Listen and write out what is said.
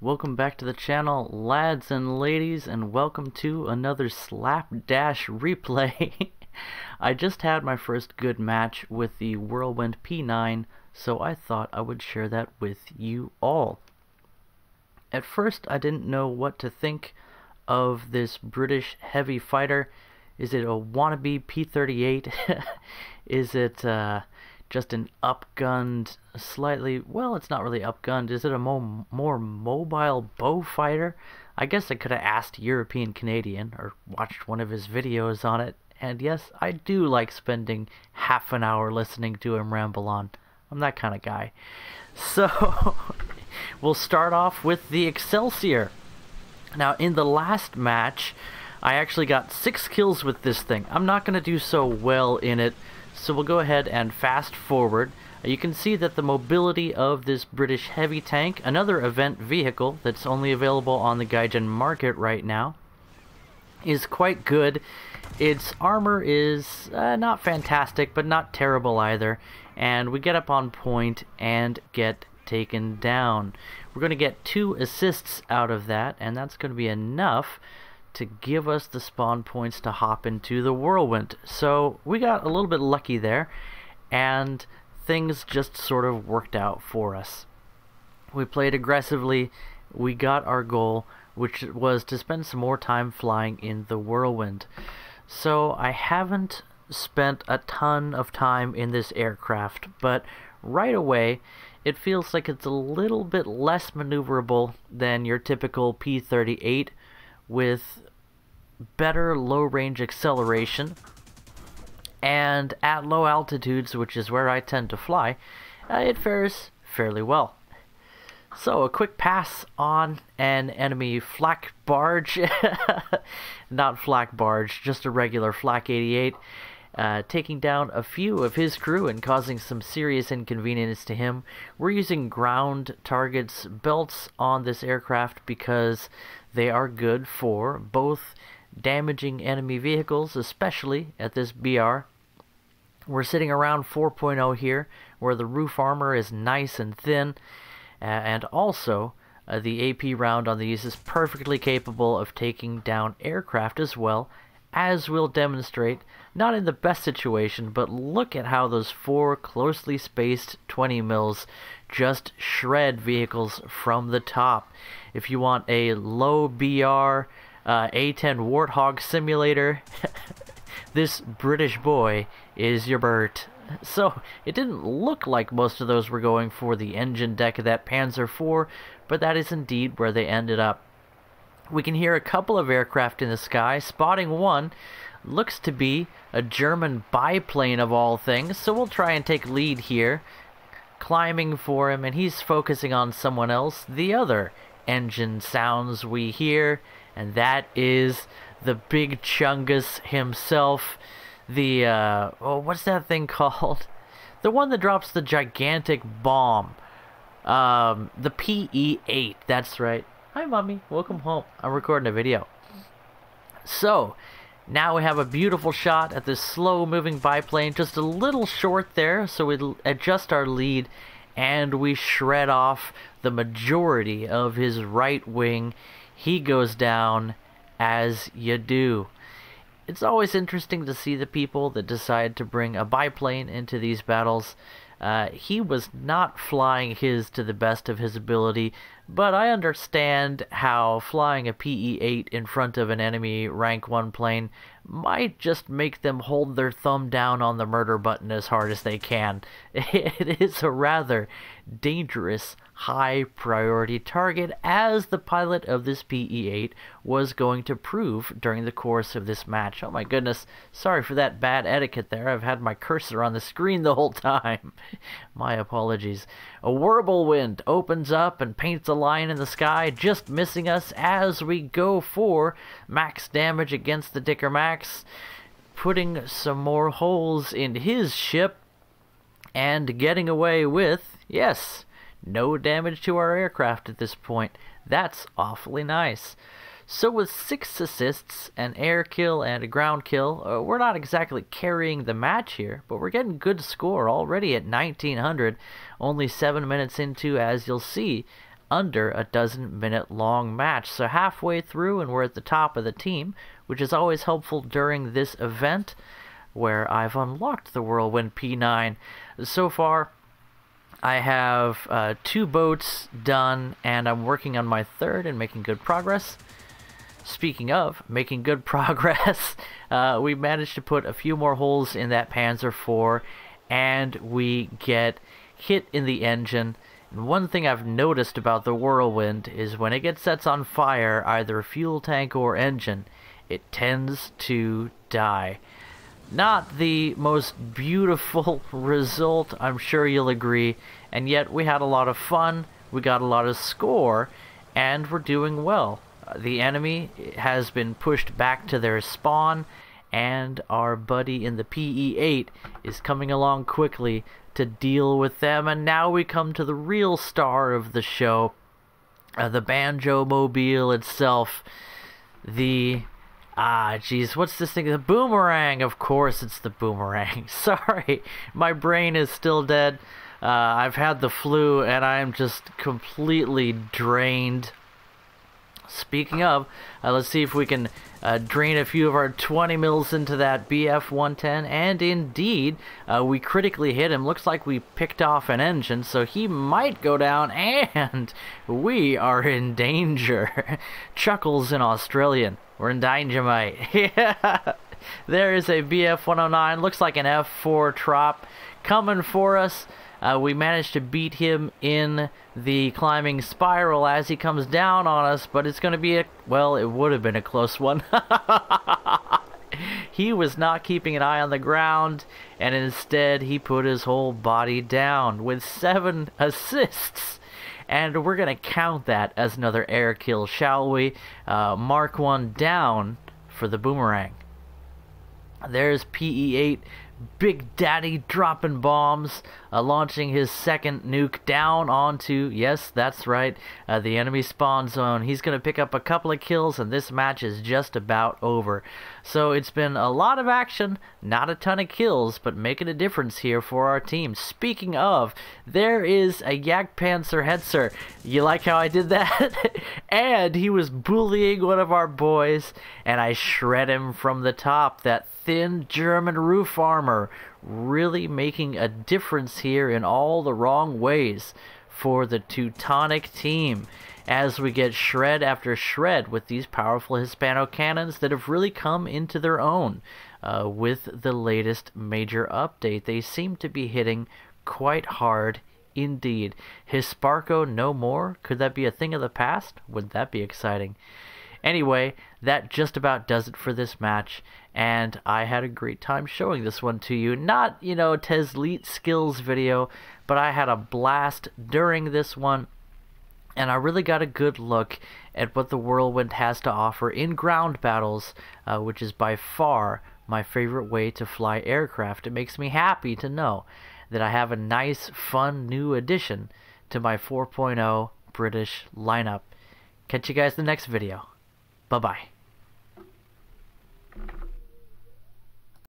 Welcome back to the channel, lads and ladies, and welcome to another slapdash replay. I just had my first good match with the Whirlwind P9, so I thought I would share that with you all. At first, I didn't know what to think of this British heavy fighter. Is it a wannabe P38? Is it just an upgunned, slightly, well, it's not really upgunned. Is it a more mobile bow fighter? I guess I could have asked European Canadian or watched one of his videos on it. And yes, I do like spending half an hour listening to him ramble on. I'm that kind of guy. So, we'll start off with the Excelsior. Now, in the last match, I actually got 6 kills with this thing. I'm not going to do so well in it, so we'll go ahead and fast forward. You can see that the mobility of this British heavy tank, another event vehicle that's only available on the Gaijin market right now, is quite good. Its armor is not fantastic, but not terrible either. And we get up on point and get taken down. We're going to get 2 assists out of that, and that's going to be enough to give us the spawn points to hop into the Whirlwind. So we got a little bit lucky there, and things just sort of worked out for us. We played aggressively, we got our goal, which was to spend some more time flying in the Whirlwind. So I haven't spent a ton of time in this aircraft, but right away it feels like it's a little bit less maneuverable than your typical P-38, with better low-range acceleration, and at low altitudes, which is where I tend to fly, it fares fairly well. So a quick pass on an enemy flak barge, not flak barge, just a regular flak 88, taking down a few of his crew and causing some serious inconvenience to him. We're using ground targets belts on this aircraft because they are good for both damaging enemy vehicles, especially at this BR. We're sitting around 4.0 here, where the roof armor is nice and thin, and also the AP round on these is perfectly capable of taking down aircraft as well, as we'll demonstrate, not in the best situation, but look at how those 4 closely spaced 20 mils just shred vehicles from the top. If you want a low BR A10 Warthog simulator, this British boy is your Bert. So, it didn't look like most of those were going for the engine deck of that Panzer IV, but that is indeed where they ended up. We can hear a couple of aircraft in the sky. Spotting one looks to be a German biplane of all things, so we'll try and take lead here. Climbing for him, and he's focusing on someone else. The other engine sounds we hear, and that is the Big Chungus himself. The, what's that thing called? The one that drops the gigantic bomb. The PE-8, that's right. Hi, Mommy. Welcome home. I'm recording a video. So, now we have a beautiful shot at this slow-moving biplane, just a little short there, so we adjust our lead, and we shred off the majority of his right wing. He goes down, as you do. It's always interesting to see the people that decide to bring a biplane into these battles. He was not flying his to the best of his ability, but I understand how flying a PE-8 in front of an enemy rank 1 plane might just make them hold their thumb down on the murder button as hard as they can. It is a rather dangerous high priority target, as the pilot of this PE-8 was going to prove during the course of this match. Oh my goodness, sorry for that bad etiquette there. I've had my cursor on the screen the whole time. My apologies. A Whirlwind opens up and paints a line in the sky, just missing us as we go for max damage against the Dicker Max, putting some more holes in his ship and getting away with, yes, no damage to our aircraft at this point. That's awfully nice. So with 6 assists, an air kill and a ground kill, we're not exactly carrying the match here, but we're getting good score already at 1900, only 7 minutes into, as you'll see, under a dozen-minute long match. So halfway through and we're at the top of the team, which is always helpful during this event where I've unlocked the Whirlwind P9. So far, I have 2 boats done, and I'm working on my 3rd and making good progress. Speaking of making good progress, we managed to put a few more holes in that Panzer IV, and we get hit in the engine. And one thing I've noticed about the Whirlwind is when it sets on fire, either fuel tank or engine, it tends to die. Not the most beautiful result, I'm sure you'll agree, and yet we had a lot of fun, we got a lot of score, and we're doing well. The enemy has been pushed back to their spawn, and our buddy in the PE-8 is coming along quickly to deal with them. And now we come to the real star of the show, the Banjo Mobile itself. The what's this thing? The Boomerang. Of course it's the Boomerang. Sorry, my brain is still dead. I've had the flu and I'm just completely drained. Speaking of, let's see if we can drain a few of our 20 mils into that BF-110, and indeed, we critically hit him. Looks like we picked off an engine, so he might go down, and we are in danger. Chuckles in Australian. We're in danger, mate. Yeah. There is a BF-109, looks like an F4 trop coming for us. We managed to beat him in the climbing spiral as he comes down on us, but it's going to be well, it would have been a close one. He was not keeping an eye on the ground, and instead he put his whole body down with 7 assists. And we're going to count that as another air kill, shall we? Mark 1 down for the Boomerang. There's PE-8, Big Daddy dropping bombs, launching his 2nd nuke down onto, yes, that's right, the enemy spawn zone. He's going to pick up a couple of kills, and this match is just about over. So it's been a lot of action, not a ton of kills, but making a difference here for our team. Speaking of, there is a Jagdpanzer Hetzer. You like how I did that? And he was bullying one of our boys, and I shred him from the top. That thin German roof armor really making a difference here in all the wrong ways for the Teutonic team as we get shred after shred with these powerful Hispano cannons that have really come into their own with the latest major update. They seem to be hitting quite hard indeed. Hisparco no more? Could that be a thing of the past? Wouldn't that be exciting? Anyway, that just about does it for this match, and I had a great time showing this one to you. Not, you know, Tesleet skills video, but I had a blast during this one, and I really got a good look at what the Whirlwind has to offer in ground battles, which is by far my favorite way to fly aircraft. It makes me happy to know that I have a nice, fun new addition to my 4.0 British lineup. Catch you guys in the next video. Bye-bye.